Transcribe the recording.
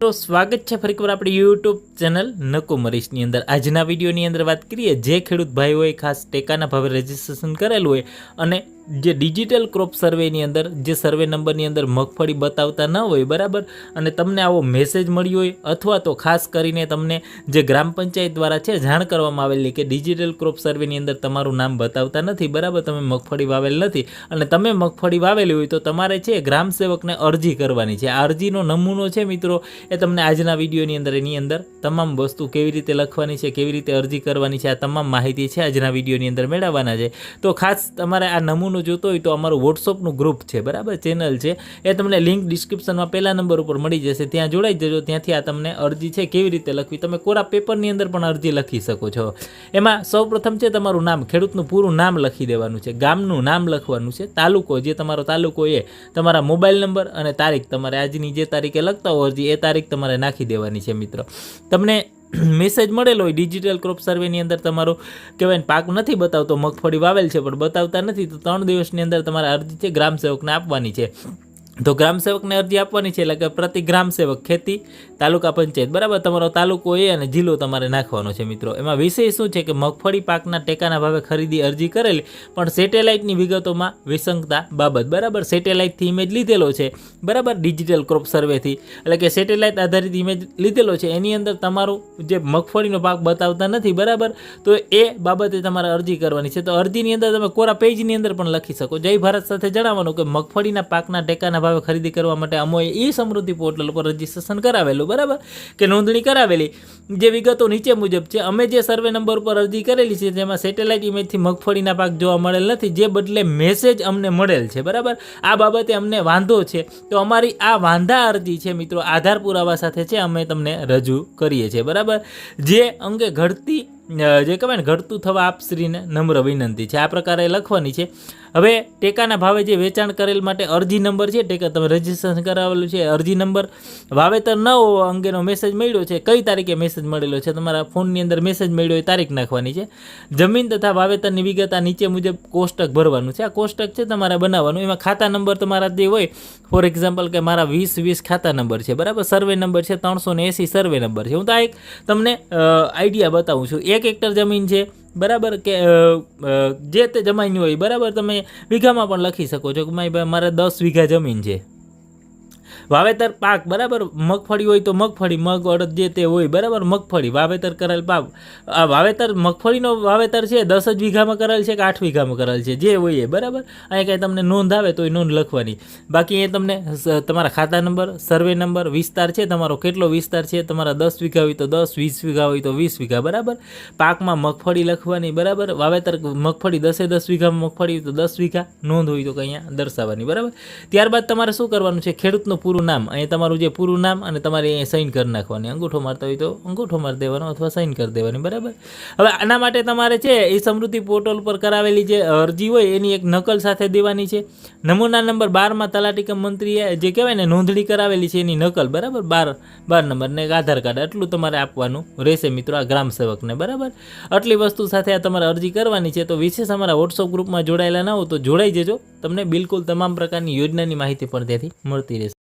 तो स्वागत है फरी एक अपनी यूट्यूब चेनल नको मरीशनी अंदर। आजना विडियोनी अंदर बात करिए जे खेडूत भाईओए खास टेकाना भावे रजिस्ट्रेशन करेलुं होय अने जे डिजिटल क्रॉप सर्वेनी अंदर जे सर्वे नंबरनी अंदर मगफળી बतावता न होय बराबर अने तमने आवो मेसेज मळ्यो होय अथवा तो खास करीने तमने जे ग्राम पंचायत द्वारा छे जाण करवामां आवेली के डिजिटल क्रॉप सर्वेनी अंदर तमारुं नाम बतावता नथी बराबर, तमे मगफળી वावेल नथी अने तमे मगफળી वावेली होय तो तमारे छे ग्राम सेवकने अरजी करवानी छे। आ अरजीनो नमूनो छे मित्रों ए तमने आजना विडियोनी अंदर एनी अंदर तमाम वस्तु केवी रीते लखवानी छे, केवी रीते अरजी करवानी छे, आ तमाम माहिती छे आजना विडियोनी अंदर मेळववाना छे। तो खास तमारे आ नमूनो जोतो होय तो अमारुं वॉट्सएपनुं ग्रुप छे बराबर, चेनल छे ए तमने लिंक डिस्क्रिप्शनमां पहेला नंबर उपर मळी जशे, त्यां जोडाई जजो। त्यांथी आ तमने अरजी छे केवी रीते लखवी तमे कोरा पेपरनी अंदर पण अरजी लखी शको छो। एमां सौप्रथम छे तमारुं नाम, खेडूतनुं पूरुं नाम लखी देवानुं छे, गामनुं नाम लखवानुं छे, तालुको जे तमारो तालुको ए, तमारा मोबाइल नंबर अने तारीख, तमारे आजनी जे तारीखे लखता हो अरजी ए तारीख तमारे नाखी देवानी छे मित्र। तमने मेसेज मळेलो होय डिजिटल क्रॉप सर्वेनी अंदर तमारो कहेवाय पाक नथी बतावतो, मगफળી वावेल छे पण बतावता नथी, तो 3 दिवसनी अंदर तमारे अरजी छे ग्राम सेवकने आपवानी छे। तो ग्राम सेवकने अरजी आपवानी छे एटले के प्रति ग्राम सेवक खेती तालुका पंचायत बराबर तमारो तालुको ए अने जिल्लो तमारे नाखवानो छे मित्रों। एमां विषय शुं छे के मगफળી पाकना टेकाना भावे खरीदी अरजी करेली पण सेटेलाइटनी विगतोमां विसंगता बाबत बराबर, सेटेलाइटथी इमेज लीधेलो छे बराबर, डिजिटल क्रॉप सर्वेथी एटले के सेटेलाइट आधारित इमेज लीधेलो छे, एनी अंदर तमारुं जे मगफળીનો पाक बतावता नथी बराबर, तो ए बाबते तमारे अरजी करवानी छे। तो अरजीनी अंदर तमे कोरा पेजनी अंदर पण लखी शको। जय भारत साथे जणाववानुं के मगफળીના पाकना टेकाना भावे खरीदी करवा माटे अमोए ई समृद्धि पोर्टल पर रजिस्ट्रेशन करावेલું बराबर के नोंधणी करावेली। जे विगतो नीचे मुजब छे, अमे जे सर्वे नंबर पर अरजी करेली छे जेमां सेटेलाइट इमेजथी मगफળીના पाक जोवा मळेल नथी, जे बदले मेसेज अमने मळेल छे बराबर। आ बाबते अमने वांधो छे तो अमारी आ वांधा अरजी छे मित्रों आधार पुरावा साथे छे अमे तमने रजू करीए छे बराबर। जे अंगे घटती जे कहेवाय ने घटतुं थवा आप श्रीने नम्र विनंती छे, आ प्रकारे लखवानी छे। हवे टेकाना भावे जे वेचाण करेल माटे अरजी नंबर छे, टेका तमे रजिस्ट्रेशन करावेलुं छे, अरजी नंबर वावेतर न होवा अंगेनो मेसेज मळ्यो छे, कई तारीखे मेसेज मळेलो छे, तमारा फोननी अंदर मेसेज मळ्यो ए तारीख नाखवानी छे। जमीन तथा वावेतरनी विगत आ नीचे मुजब कोष्टक भरवानुं छे। आ कोष्टक छे तमारे बनाववानुं, एमां खाता नंबर तमारा जे होय फॉर एक्जाम्पल के मारा 20 खाता नंबर छे बराबर, सर्वे नंबर छे 380 सर्वे नंबर छे। हुं तो आ एक तमने आइडिया बतावुं छुं। 1 हेक्टर जमीन छे बराबर के जे ते जमाईनी होय बराबर, तमे वीघामां पण लखी शको छो कि मारे 10 वीघा जमीन छे। वावेतर पाक बराबर, मगफળી होय तो मगफળી, मग अड़द जे ते होय बराबर, मगफળી वावेतर करेल पाक, वावेतर मगफળીનો वावेतर छे 10 ज वीघामां करेल छे के 8 वीघामां करेल छे, जे होय बराबर। अहीं कांई तमने नोंध आवे तो नोंध लखवानी, बाकी ए तमने तमारा खाता नंबर, सर्वे नंबर, विस्तार छे तमारो केटलो विस्तार छे, तमारा 10 वीघा होय तो 10, 20 वीघा होय तो 20 वीघा बराबर। पाकमां मगफળી लखवानी बराबर, वावेतर मगफળી 10 10 वीघामां मगफળી होय तो 10 वीघा, नोंध होय तो अहींया दर्शावવાની बराबर। त्यारबाद तमारे शुं करवानुं छे, खेडूतनुं पूरुं नाम, अहीं तमारुं जे पूरुं नाम अने तमारे अहीं साइन कर नाखवानी, अंगूठो मारता होय तो अंगूठो मारी देवानो अथवा साइन कर देवानी बराबर। हवे आना माटे तमारे छे ए समृद्धि पोर्टल पर करावेली जे अरजी होय एनी एक नकल साथे देवानी छे। नमूना नंबर 12 में तलाटी कम मंत्रीए जे कहेवाय ने नोंधणी करावेली छे एनी नकल बराबर, 12 नंबर ने आधार कार्ड आटલું तमारे आपवानुं रहेशे मित्रों आ ग्राम सेवकने बराबर। आटली वस्तु साथे आ तमारे अरजी करवानी छे। तो विशेष अमारा वॉट्सएप ग्रुपमां जोડાયેલા न हो तो जोડાઈ जजो, तमने बिल्कुल तमाम प्रकारनी योजनानी माहिती पण त्याथी मळती रहेशे।